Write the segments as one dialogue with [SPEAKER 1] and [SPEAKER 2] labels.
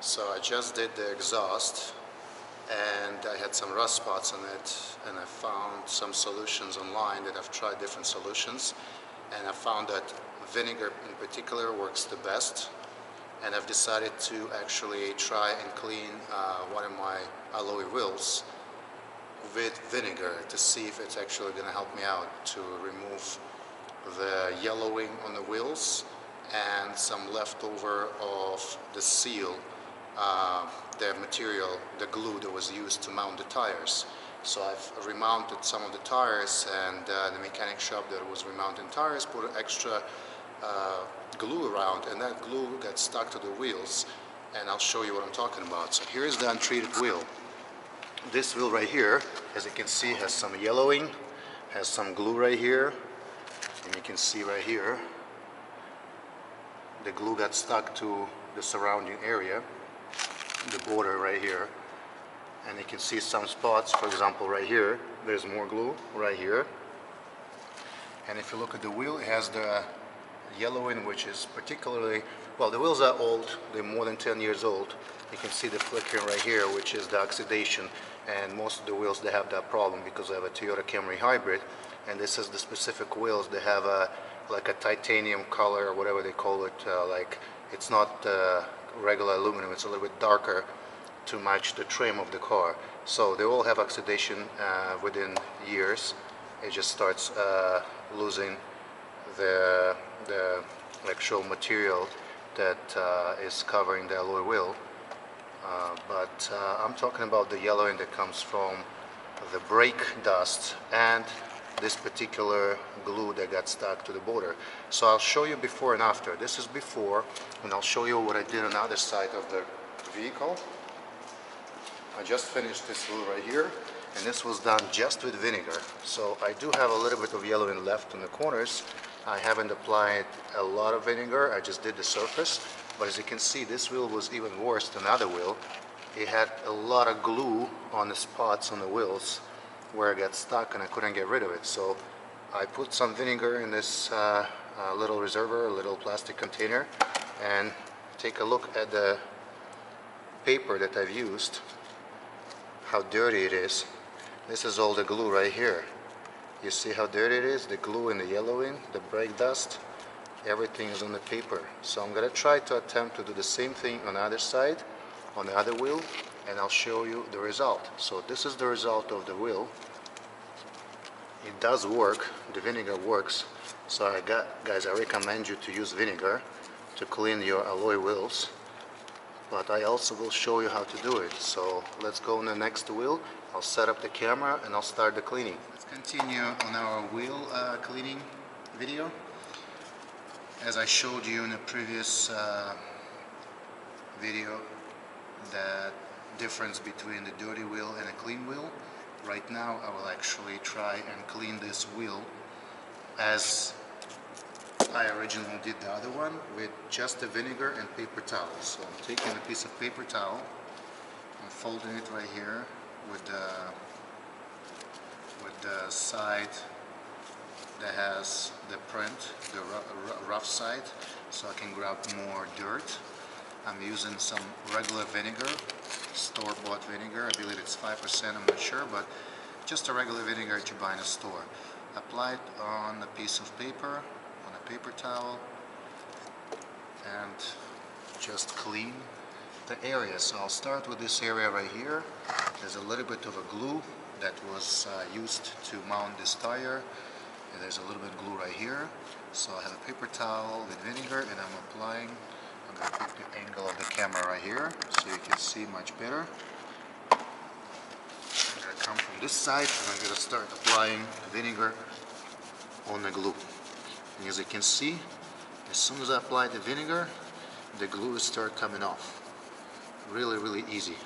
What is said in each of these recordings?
[SPEAKER 1] So I just did the exhaust and I had some rust spots on it, and I found some solutions online that I've tried different solutions, and I found that vinegar in particular works the best, and I've decided to actually try and clean one of my alloy wheels with vinegar to see if it's actually going to help me out to remove the yellowing on the wheels and some leftover of the seal, the material, the glue that was used to mount the tires. So I've remounted some of the tires, and the mechanic shop that was remounting tires put extra glue around, and that glue got stuck to the wheels, and I'll show you what I'm talking about. So here's the untreated wheel. This wheel right here, as you can see, has some yellowing, has some glue right here, and you can see right here the glue got stuck to the surrounding area, the border right here, and you can see some spots. For example, right here there's more glue right here, and if you look at the wheel, it has the yellowing, which is particularly, well, the wheels are old, they're more than 10 years old. You can see the flickering right here, which is the oxidation, and most of the wheels, they have that problem because I have a Toyota Camry hybrid, and this is the specific wheels. They have a like a titanium color, or whatever they call it, like it's not regular aluminum, it's a little bit darker to match the trim of the car. So they all have oxidation within years. It just starts losing the actual material that is covering the alloy wheel. But I'm talking about the yellowing that comes from the brake dust and this particular glue that got stuck to the border. So I'll show you before and after. This is before, and I'll show you what I did on the other side of the vehicle. I just finished this wheel right here, and this was done just with vinegar. So I do have a little bit of yellowing left in the corners. I haven't applied a lot of vinegar, I just did the surface. But as you can see, this wheel was even worse than the other wheel. It had a lot of glue on the spots on the wheels where it got stuck, and I couldn't get rid of it. So I put some vinegar in this little reservoir, a little plastic container, and take a look at the paper that I've used, how dirty it is. This is all the glue right here. You see how dirty it is? The glue and the yellowing, the brake dust, everything is on the paper. So I'm gonna try to attempt to do the same thing on the other side, on the other wheel, and I'll show you the result. So this is the result of the wheel. It does work, the vinegar works. So guys, I recommend you to use vinegar to clean your alloy wheels, but I also will show you how to do it. So let's go on the next wheel. I'll set up the camera and I'll start the cleaning. Let's continue on our wheel cleaning video. As I showed you in the previous video, the difference between the dirty wheel and a clean wheel. Right now I will actually try and clean this wheel as I originally did the other one, with just the vinegar and paper towel. So I'm taking a piece of paper towel and folding it right here with the side that has the print, the rough side, so I can grab more dirt. I'm using some regular vinegar, store-bought vinegar. I believe it's 5%, I'm not sure, but just a regular vinegar that you buy in a store. Apply it on a piece of paper, on a paper towel, and just clean the area. So I'll start with this area right here. There's a little bit of a glue that was used to mount this tire. And there's a little bit of glue right here. So I have a paper towel with vinegar, and I'm applying. I'm going to put the angle of the camera right here so you can see much better. I'm going to come from this side, and I'm going to start applying vinegar on the glue. And as you can see, as soon as I apply the vinegar, the glue will start coming off. Really, really easy.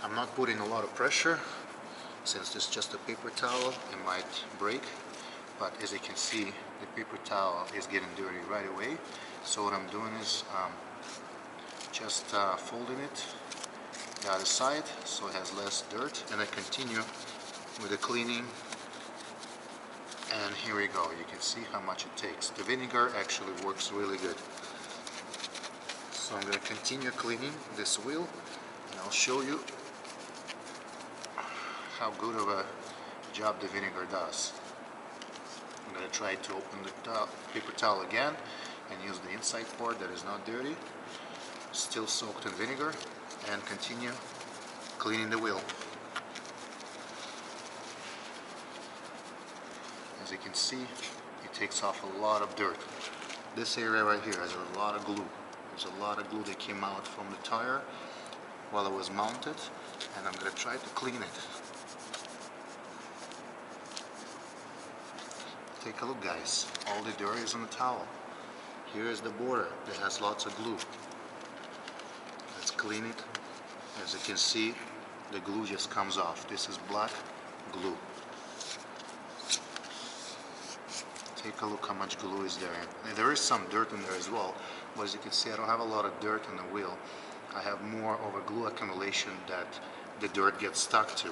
[SPEAKER 1] I'm not putting a lot of pressure. Since it's just a paper towel, it might break, but as you can see, the paper towel is getting dirty right away. So what I'm doing is just folding it the other side so it has less dirt, and I continue with the cleaning. And here we go. You can see how much it takes. The vinegar actually works really good. So I'm going to continue cleaning this wheel, and I'll show you how good of a job the vinegar does. I'm going to try to open the paper towel again and use the inside part that is not dirty, still soaked in vinegar, and continue cleaning the wheel. As you can see, it takes off a lot of dirt. This area right here has a lot of glue. There's a lot of glue that came out from the tire while it was mounted, and I'm going to try to clean it. Take a look, guys. All the dirt is on the towel. Here is the border that has lots of glue. Let's clean it. As you can see, the glue just comes off. This is black glue. Take a look how much glue is there. And there is some dirt in there as well, but as you can see, I don't have a lot of dirt on the wheel. I have more of a glue accumulation that the dirt gets stuck to.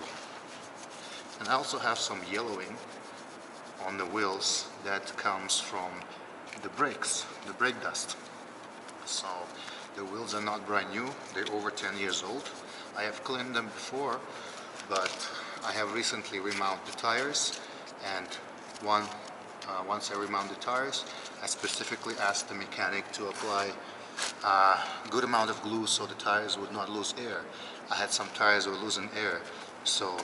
[SPEAKER 1] And I also have some yellowing on the wheels that comes from the brakes, the brake dust. So the wheels are not brand new, they're over 10 years old. I have cleaned them before, but I have recently remounted the tires, and once I remount the tires, I specifically asked the mechanic to apply a good amount of glue so the tires would not lose air. I had some tires that were losing air, so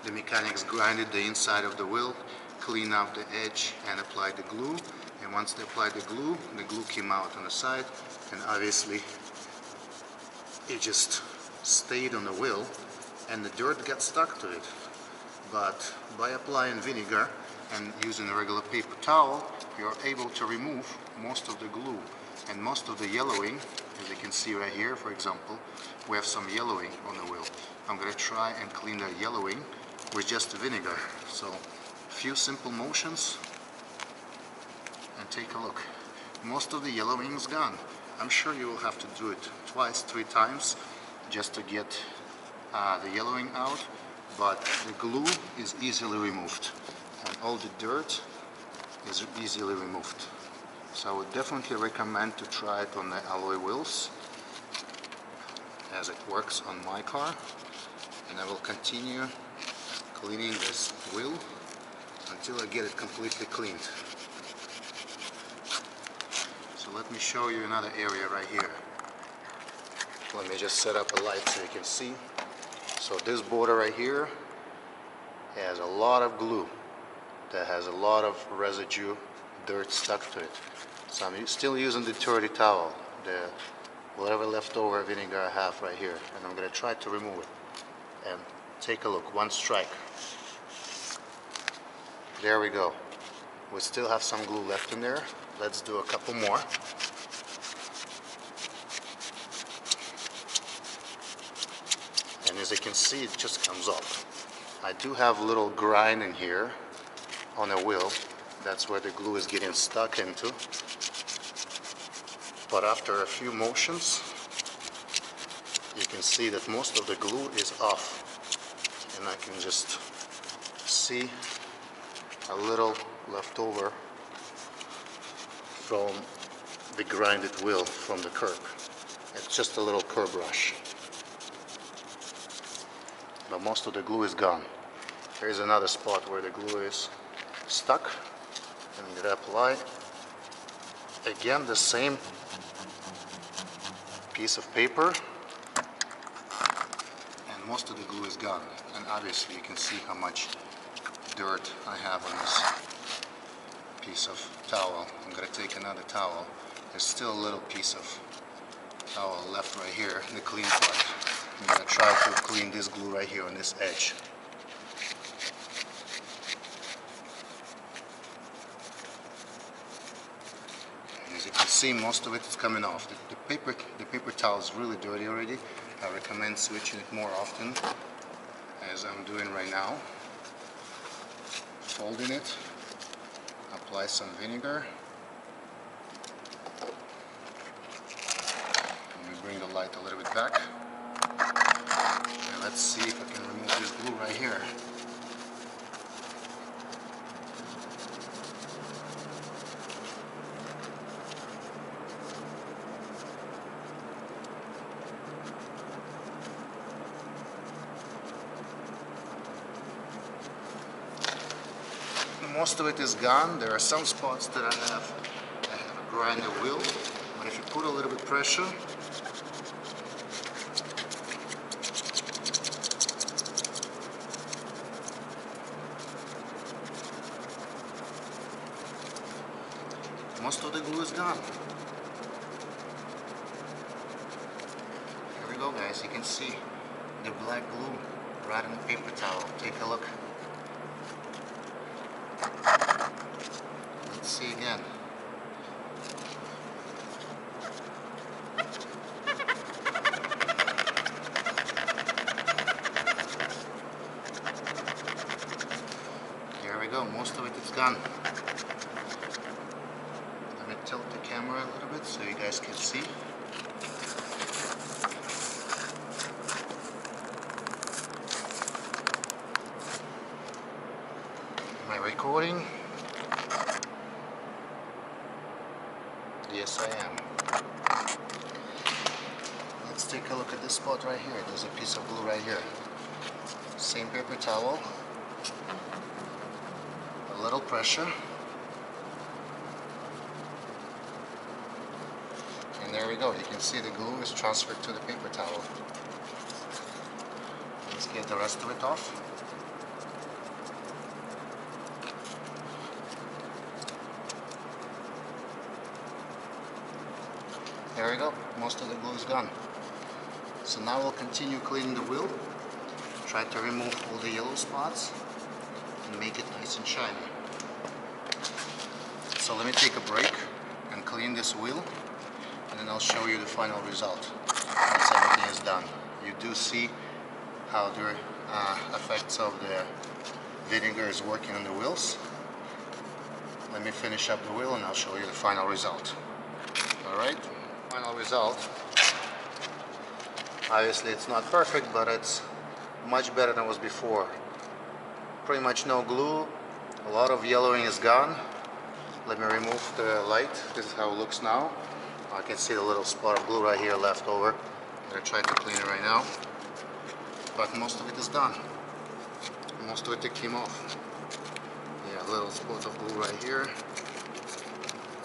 [SPEAKER 1] the mechanics grinded the inside of the wheel, cleaned out the edge, and applied the glue. And once they applied the glue came out on the side, and obviously it just stayed on the wheel and the dirt got stuck to it. But by applying vinegar and using a regular paper towel, you're able to remove most of the glue and most of the yellowing. As you can see right here, for example, we have some yellowing on the wheel. I'm going to try and clean that yellowing with just vinegar. So a few simple motions, and take a look. Most of the yellowing is gone. I'm sure you will have to do it twice, 3 times just to get the yellowing out, but the glue is easily removed and all the dirt is easily removed. So I would definitely recommend to try it on the alloy wheels, as it works on my car. And I will continue cleaning this wheel until I get it completely cleaned. So let me show you another area right here. Let me just set up a light so you can see. So this border right here has a lot of glue that has a lot of residue, dirt stuck to it. So I'm still using the dirty towel, whatever leftover vinegar I have right here, and I'm going to try to remove it. And take a look, one strike. There we go. We still have some glue left in there. Let's do a couple more. And as you can see, it just comes off. I do have a little grind in here on the wheel. That's where the glue is getting stuck into. But after a few motions, you can see that most of the glue is off. And I can just see a little left over from the grinded wheel from the curb. It's just a little curb brush. But most of the glue is gone. Here's another spot where the glue is stuck. I'm going to apply again the same piece of paper, and most of the glue is gone. And obviously you can see how much dirt I have on this piece of towel. I'm going to take another towel. There's still a little piece of towel left right here, the clean part. I'm going to try to clean this glue right here on this edge. And as you can see, most of it is coming off. The paper towel is really dirty already. I recommend switching it more often, as I'm doing right now. Folding it, apply some vinegar. Let me bring the light a little bit back. And let's see if I can remove this glue right here. most of it is gone. There are some spots that I have grind the wheel, but if you put a little bit pressure, most of the glue is gone. Here we go, guys. You can see the black glue right on the paper towel. Take a look. Let's see again. There we go. Most of it is gone. Let me tilt the camera a little bit so you guys can see. Am I recording? Yes, I am. Let's take a look at this spot right here. There's a piece of glue right here. Same paper towel. A little pressure. And there we go. You can see the glue is transferred to the paper towel. Let's get the rest of it off. There we go. Most of the glue is gone. So now we'll continue cleaning the wheel. Try to remove all the yellow spots and make it nice and shiny. So let me take a break and clean this wheel, and then I'll show you the final result once everything is done. You do see how the effects of the vinegar is working on the wheels. Let me finish up the wheel and I'll show you the final result. Alright, final result. Obviously it's not perfect, but it's much better than it was before. Pretty much no glue, a lot of yellowing is gone. Let me remove the light. This is how it looks now. I can see the little spot of glue right here left over. I'm going to try to clean it right now. But most of it is gone. Most of it came off. Yeah, little spot of glue right here.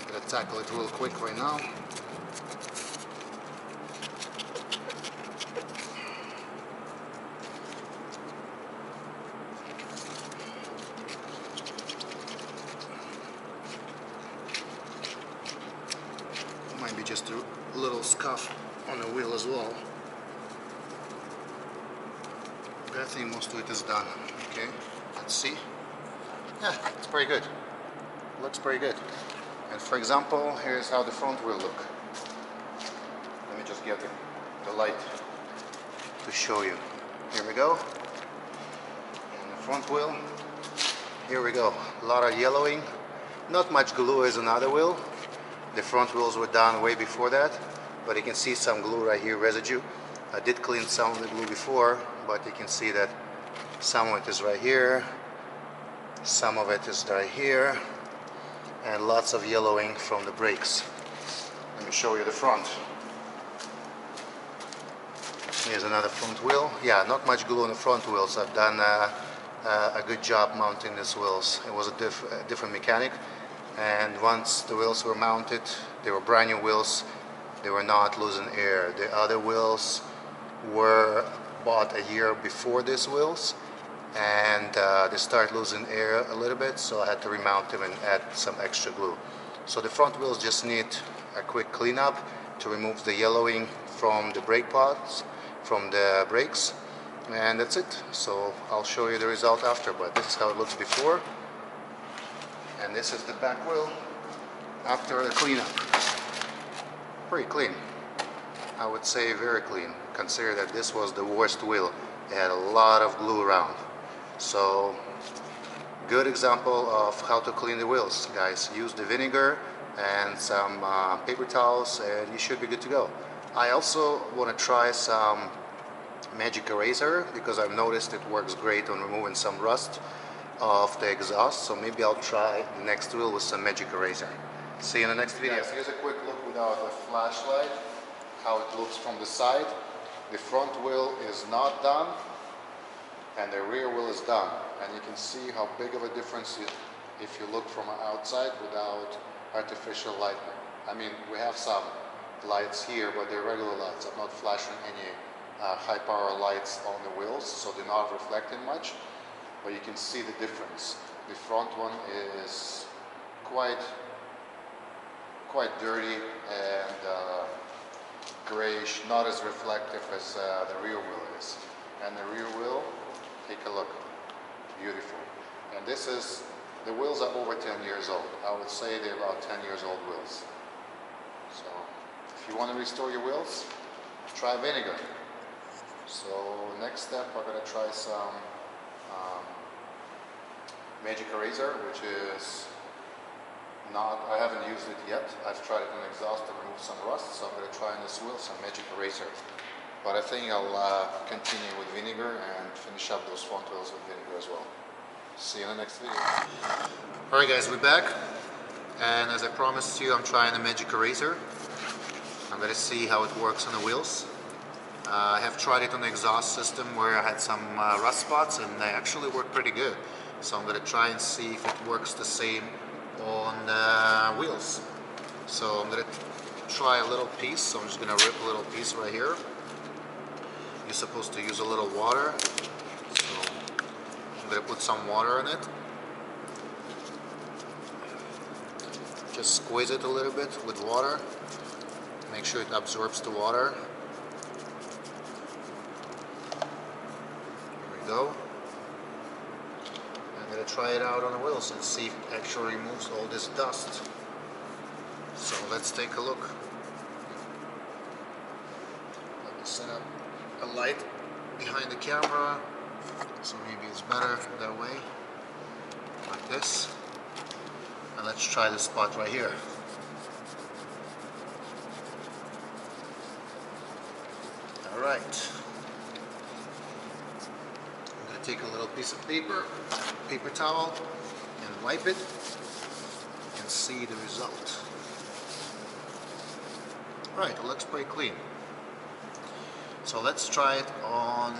[SPEAKER 1] I'm going to tackle it real quick right now. Might be just a little scuff on the wheel as well. But I think most of it is done. Okay, let's see. Yeah, it's pretty good. Looks pretty good. And for example, here's how the front will look. Let me just get the light to show you. Here we go. And the front wheel. Here we go. A lot of yellowing. Not much glue as another wheel. The front wheels were done way before that, but you can see some glue right here, residue. I did clean some of the glue before, but you can see that some of it is right here, some of it is right here, and lots of yellowing from the brakes. Let me show you the front. Here's another front wheel. Yeah, not much glue on the front wheels. I've done a good job mounting these wheels. It was a different mechanic. And once the wheels were mounted, they were brand new wheels, they were not losing air. The other wheels were bought a year before these wheels, and they started losing air a little bit, so I had to remount them and add some extra glue. So the front wheels just need a quick cleanup to remove the yellowing from the brake pads, from the brakes, and that's it. So I'll show you the result after, but this is how it looks before. And this is the back wheel after the cleanup. Pretty clean. I would say very clean. Consider that this was the worst wheel. It had a lot of glue around. So, good example of how to clean the wheels, guys. Use the vinegar and some paper towels and you should be good to go. I also want to try some magic eraser because I've noticed it works great on removing some rust of the exhaust, so maybe I'll try the next wheel with some magic eraser. See you in the next video. Yes, here's a quick look without the flashlight, how it looks from the side. The front wheel is not done and the rear wheel is done, and you can see how big of a difference if you look from outside without artificial lighting. I mean, we have some lights here, but they're regular lights. I'm not flashing any high power lights on the wheels, so they're not reflecting much, but you can see the difference. The front one is quite dirty and grayish, not as reflective as the rear wheel is. And the rear wheel, take a look, beautiful. And this is, the wheels are over 10 years old. I would say they're about 10 years old wheels. So if you want to restore your wheels, try Vinegar. So next step, we're going to try some Magic Eraser, which is not, I haven't used it yet. I've tried it on exhaust to remove some rust, so I'm going to try on this wheel some Magic Eraser. But I think I'll continue with Vinegar and finish up those front wheels with Vinegar as well. See you in the next video. Alright guys, we're back. And as I promised you, I'm trying the Magic Eraser. I'm going to see how it works on the wheels. I have tried it on the exhaust system where I had some rust spots, and they actually work pretty good. So I'm going to try and see if it works the same on the wheels. So I'm going to try a little piece. So I'm just going to rip a little piece right here. You're supposed to use a little water. So I'm going to put some water in it. Just squeeze it a little bit with water. Make sure it absorbs the water. Here we go. I'm going to try it out on the wheels and see if it actually removes all this dust. So let's take a look. Let me set up a light behind the camera, so maybe it's better that way, like this. And let's try this spot right here. Alright. I'm going to take a little piece of paper towel, and wipe it and see the result. Alright, it looks pretty clean. So let's try it on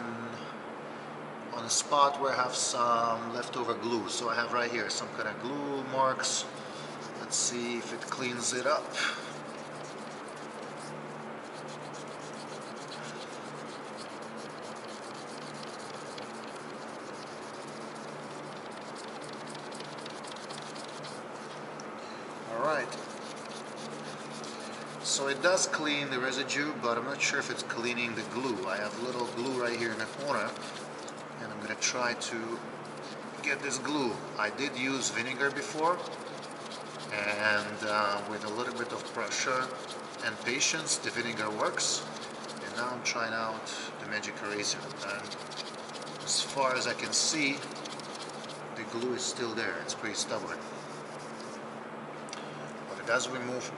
[SPEAKER 1] a spot where I have some leftover glue. So I have right here some kind of glue marks. Let's see if it cleans it up. Alright, so it does clean the residue, but I'm not sure if it's cleaning the glue. I have a little glue right here in the corner, and I'm going to try to get this glue. I did use Vinegar before, and with a little bit of pressure and patience, the Vinegar works. And now I'm trying out the Magic Eraser, and as far as I can see, the glue is still there. It's pretty stubborn. It does remove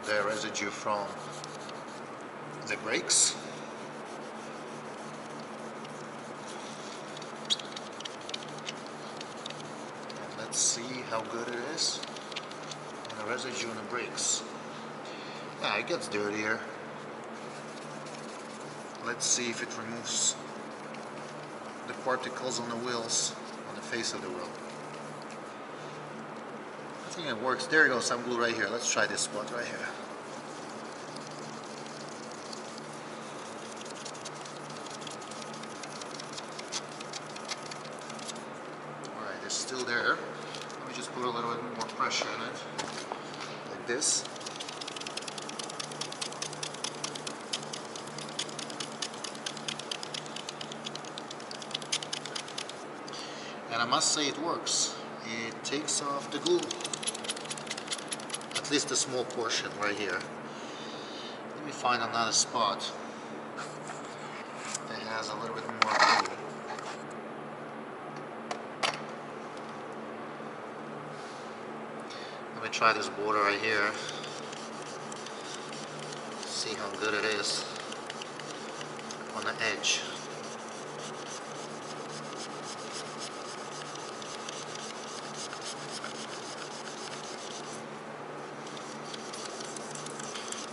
[SPEAKER 1] the residue from the brakes. And let's see how good it is. And the residue on the brakes. Yeah, it gets dirtier. Let's see if it removes the particles on the wheels, on the face of the wheel. I think it works. There you go, some glue right here. Let's try this spot right here. Alright, it's still there. Let me just put a little bit more pressure in it, like this. And I must say it works. It takes off the glue. At least a small portion right here. Let me find another spot that has a little bit more glue. Let me try this border right here. See how good it is on the edge.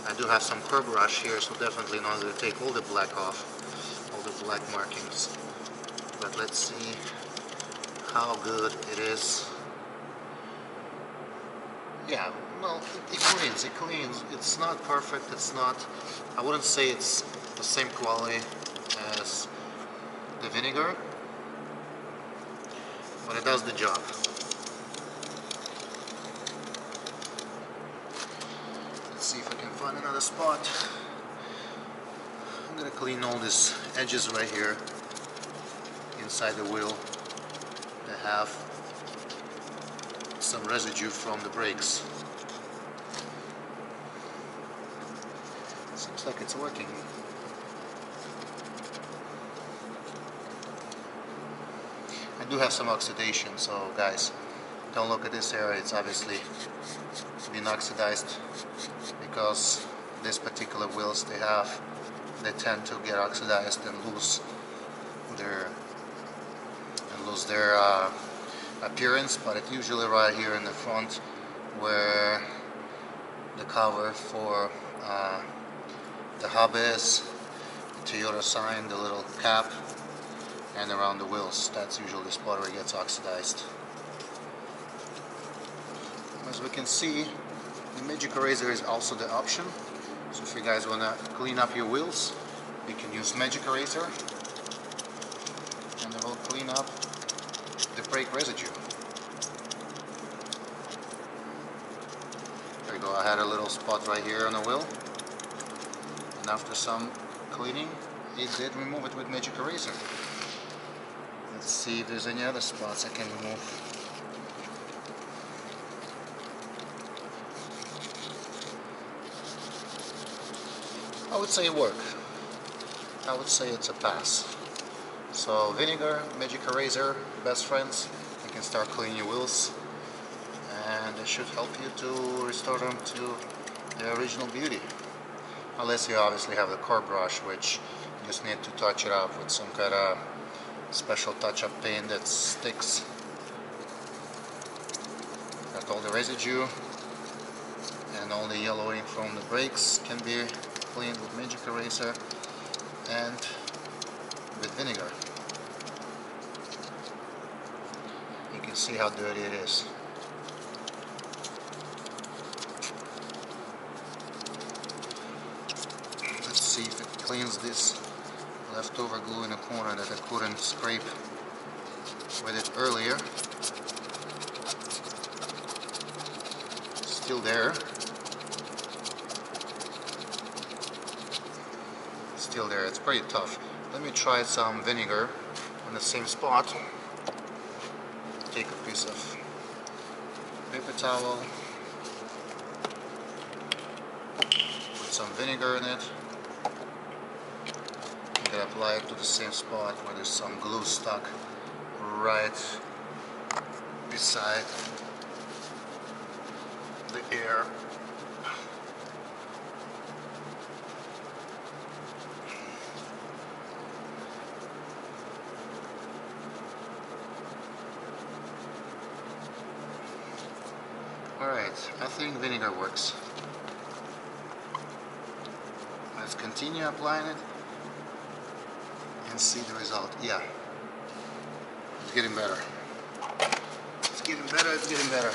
[SPEAKER 1] I do have some curb brush here, so definitely not going to take all the black off, all the black markings. But let's see how good it is. Yeah, well, it cleans. It's not perfect, it's not, I wouldn't say it's the same quality as the vinegar, but it does the job. Let's see if I can find another spot. I'm gonna clean all these edges right here inside the wheel that have some residue from the brakes. Seems like it's working. I do have some oxidation, so guys, don't look at this area. It's obviously been oxidized because this particular wheels they tend to get oxidized and lose their appearance, but it's usually right here in the front where the cover for the hub is, the Toyota sign, the little cap, and around the wheels. That's usually the spot where it gets oxidized. As we can see, the Magic Eraser is also the option. So if you guys want to clean up your wheels, you can use Magic Eraser and it will clean up the brake residue. There you go, I had a little spot right here on the wheel, and after some cleaning it did remove it with Magic Eraser. Let's see if there's any other spots I can remove. I would say work. I would say it's a pass. So vinegar, Magic Eraser, best friends. You can start cleaning your wheels, and it should help you to restore them to their original beauty. Unless you obviously have the core brush, which you just need to touch it up with some kind of special touch-up paint that sticks. Got all the residue and all the yellowing from the brakes can be cleaned with Magic Eraser and with vinegar. You can see how dirty it is. Let's see if it cleans this leftover glue in the corner that I couldn't scrape with it earlier. Still there. Still there. It's pretty tough. Let me try some vinegar on the same spot. Take a piece of paper towel, put some vinegar in it, and apply it to the same spot where there's some glue stuck right beside the air. Alright, I think vinegar works. Let's continue applying it and see the result. Yeah, it's getting better. It's getting better, it's getting better.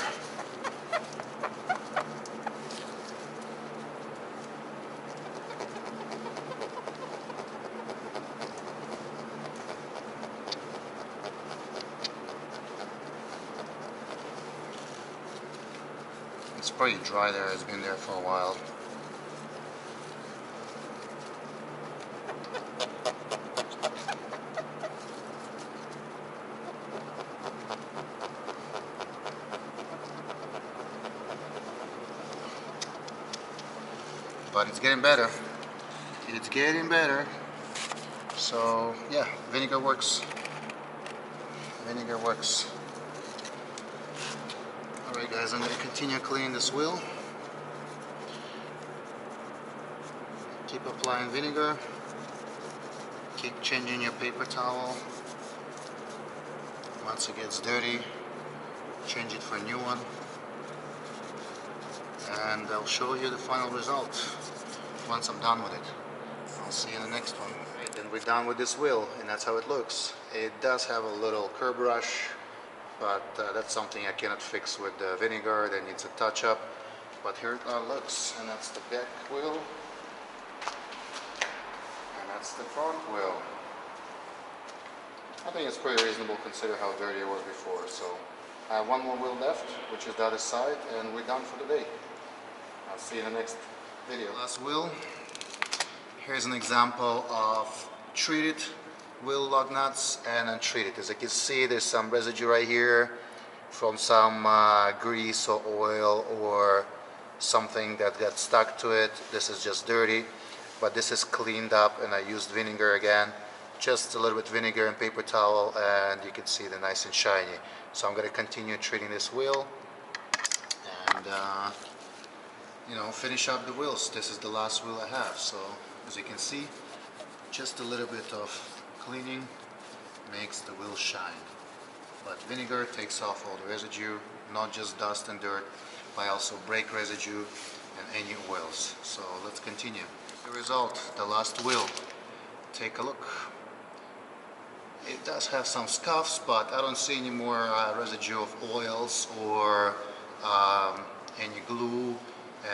[SPEAKER 1] It's pretty dry there, it's been there for a while. But it's getting better. It's getting better. So yeah, vinegar works. Vinegar works. Alright guys, I'm going to continue cleaning this wheel. Keep applying vinegar. Keep changing your paper towel. Once it gets dirty, change it for a new one. And I'll show you the final result once I'm done with it. I'll see you in the next one. Right, then we're done with this wheel, and that's how it looks. It does have a little curb brush but that's something I cannot fix with the vinegar. That needs a touch-up. But here it looks, and that's the back wheel, and that's the front wheel. I think it's pretty reasonable considering how dirty it was before. So I have one more wheel left, which is the other side, and we're done for the day. I'll see you in the next video. Last wheel. Here's an example of treated wheel lug nuts and untreated. As you can see, there's some residue right here from some grease or oil or something that got stuck to it. This is just dirty, but this is cleaned up, and I used vinegar again. Just a little bit vinegar and paper towel, and you can see they're nice and shiny. So I'm going to continue treating this wheel and you know, finish up the wheels. This is the last wheel I have. So as you can see, just a little bit of cleaning makes the wheel shine. But vinegar takes off all the residue, not just dust and dirt, but also brake residue and any oils. So let's continue. The result, the last wheel. Take a look. It does have some scuffs, but I don't see any more residue of oils or any glue,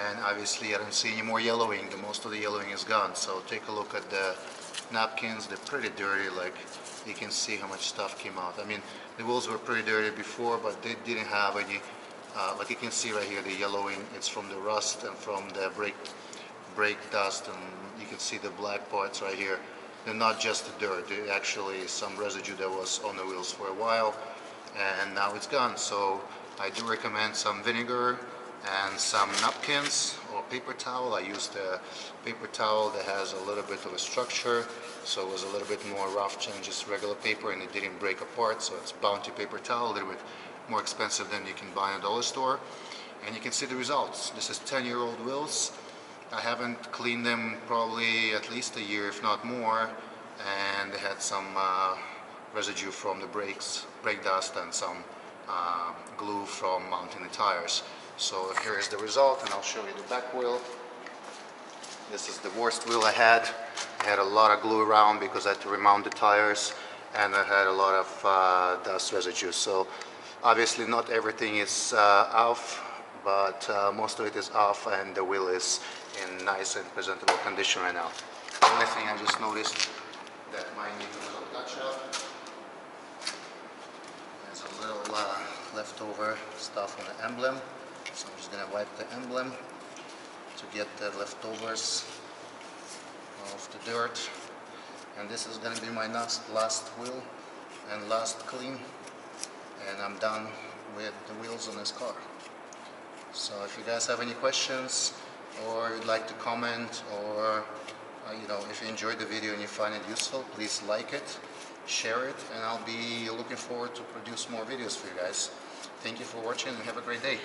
[SPEAKER 1] and obviously I don't see any more yellowing. Most of the yellowing is gone. So take a look at the napkins. They're pretty dirty. Like, you can see how much stuff came out. I mean, the wheels were pretty dirty before, but they didn't have any like you can see right here, the yellowing. It's from the rust and from the brake dust, and you can see the black parts right here. They're not just the dirt, they're actually some residue that was on the wheels for a while, and now it's gone. So I do recommend some vinegar and some napkins or paper towel. I used a paper towel that has a little bit of a structure, so it was a little bit more rough than just regular paper, and it didn't break apart. So it's Bounty paper towel, a little bit more expensive than you can buy in a dollar store, and you can see the results. This is 10-year-old wheels. I haven't cleaned them probably at least a year, if not more, and they had some residue from the brake dust, and some glue from mounting the tires. So here is the result, and I'll show you the back wheel. This is the worst wheel I had. I had a lot of glue around because I had to remount the tires, and I had a lot of dust residue. So obviously not everything is off, but most of it is off, and the wheel is in nice and presentable condition right now. The only thing I just noticed that might need a little touch up. There's a little leftover stuff on the emblem, so I'm just going to wipe the emblem to get the leftovers of the dirt. And this is going to be my last wheel and last clean, and I'm done with the wheels on this car. So if you guys have any questions, or you'd like to comment, or you know, if you enjoyed the video and you find it useful, please like it, share it, and I'll be looking forward to produce more videos for you guys. Thank you for watching, and have a great day.